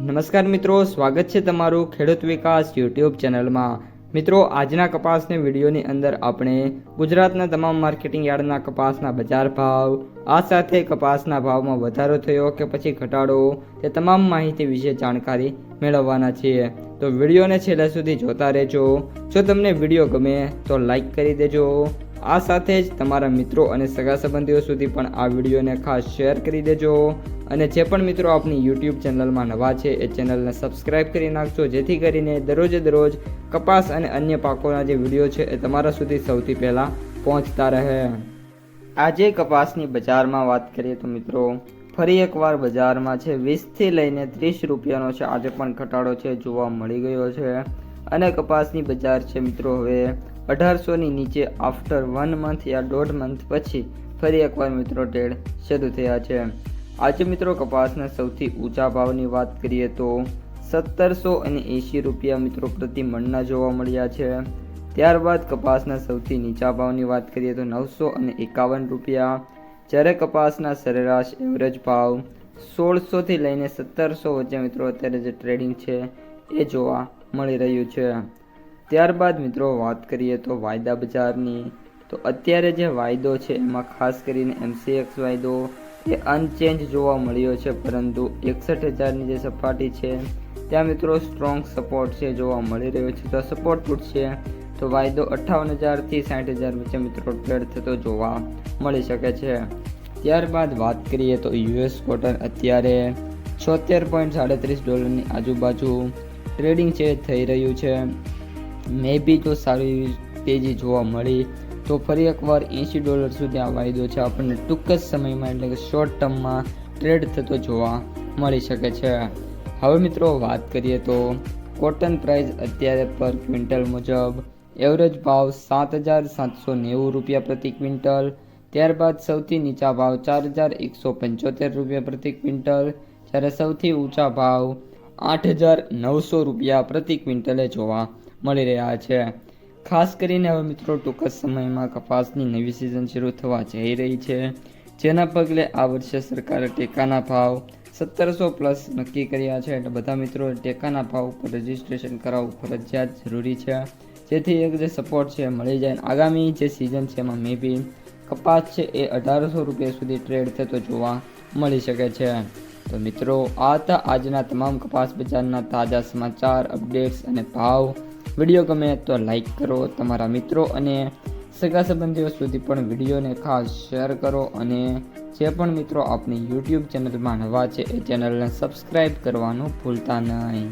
નમસ્કાર મિત્રો, સ્વાગત છે તમારું ખેડૂત વિકાસ યુટ્યુબ ચેનલમાં। મિત્રો, આજના કપાસની વિડીયોની અંદર આપણે ગુજરાતના તમામ માર્કેટિંગ યાર્ડના કપાસના બજાર ભાવ, આ સાથે કપાસના ભાવમાં વધારો થયો કે પછી ઘટાડો, તે તમામ માહિતી વિશે જાણકારી મેળવવાના છીએ। તો વિડીયોને છેલ્લે સુધી જોતા રહેજો। જો તમને વિડીયો ગમે તો લાઈક કરી દેજો। આ સાથે જ તમારા મિત્રો અને સગા સંબંધીઓ સુધી પણ આ વિડીયોને ખાસ શેર કરી દેજો। અને જે પણ મિત્રો આપણી યુટ્યુબ ચેનલમાં નવા છે એ ચેનલને સબસ્ક્રાઈબ કરી નાખજો, જેથી કરીને દરરોજ કપાસ અને અન્ય પાકોના જે વિડીયો છે એ તમારા સુધી સૌથી પહેલાં પહોંચતા રહે। આજે કપાસની બજારમાં વાત કરીએ તો મિત્રો ફરી એકવાર બજારમાં છે 20થી લઈને 30 રૂપિયાનો છે આજે પણ ઘટાડો છે જોવા મળી ગયો છે। અને કપાસની બજાર છે મિત્રો હવે 1800ની નીચે આફ્ટર 1 મંથ યા 1.5 મંથ પછી ફરી એકવાર મિત્રો ટ્રેડ શરૂ થયા છે। આજે મિત્રો કપાસના સૌથી ઊંચા ભાવની વાત કરીએ તો 1780 રૂપિયા મિત્રો પ્રતિ મણના જોવા મળ્યા છે। ત્યારબાદ કપાસના સૌથી નીચા ભાવની વાત કરીએ તો 951 રૂપિયા, જ્યારે કપાસના સરેરાશ એવરેજ ભાવ 1600થી લઈને 1700 વચ્ચે મિત્રો અત્યારે જે ટ્રેડિંગ છે એ જોવા મળી રહ્યું છે। ત્યારબાદ મિત્રો વાત કરીએ તો વાયદા બજારની, તો અત્યારે જે વાયદો છે એમાં ખાસ કરીને MCX વાયદો એ અનચેન્જ જોવા મળ્યો છે, પરંતુ 61,000ની જે સપાટી છે ત્યાં મિત્રો સ્ટ્રોંગ સપોર્ટ છે જોવા મળી રહ્યો છે। તો સપોર્ટ તૂટશે તો વાયદો 58,000થી 60,000 વચ્ચે મિત્રો ટ્રેડ થતો જોવા મળી શકે છે। ત્યારબાદ વાત કરીએ તો US કોટન અત્યારે $76.37 આજુબાજુ ટ્રેડિંગ છે થઈ રહ્યું છે। મે બી જો સારી તેજી જોવા મળી તો ફરી એકવાર $80 સુધી આ વાયદો છે આપણને ટૂંક જ સમયમાં એટલે કે શોર્ટ ટર્મમાં ટ્રેડ થતો જોવા મળી શકે છે। હવે મિત્રો વાત કરીએ તો કોટન પ્રાઇસ અત્યારે પર ક્વિન્ટલ મુજબ એવરેજ ભાવ 7,790 રૂપિયા પ્રતિ ક્વિન્ટલ, ત્યારબાદ સૌથી નીચા ભાવ 4,175 રૂપિયા પ્રતિ ક્વિન્ટલ, જ્યારે સૌથી ઊંચા ભાવ 8,900 રૂપિયા પ્રતિ ક્વિન્ટલે જોવા મળી રહ્યા છે। ખાસ કરીને હવે મિત્રો ટૂંક જ સમયમાં કપાસની નવી સિઝન શરૂ થવા જઈ રહી છે, જેના પગલે આ વર્ષે સરકારે ટેકાના ભાવ 1700+ નક્કી કર્યા છે। એટલે બધા મિત્રો ટેકાના ભાવ ઉપર રજીસ્ટ્રેશન કરાવવું ફરજિયાત જરૂરી છે, જેથી એક જે સપોર્ટ છે મળી જાય। આગામી જે સિઝન છે એમાં મે બી કપાસ છે એ 1800 રૂપિયા સુધી ટ્રેડ થતો જોવા મળી શકે છે। તો મિત્રો આ હતા આજના તમામ કપાસ બજારના તાજા સમાચાર, અપડેટ્સ અને ભાવ। વિડીયો ગમે તો લાઈક કરો, તમારા મિત્રો અને સગા સંબંધીઓ સુધી પણ વિડીયોને ખાસ શેર કરો, અને જે પણ મિત્રો આપણી યુટ્યુબ ચેનલમાં નવા છે એ ચેનલને સબસ્ક્રાઈબ કરવાનું ભૂલતા નહીં।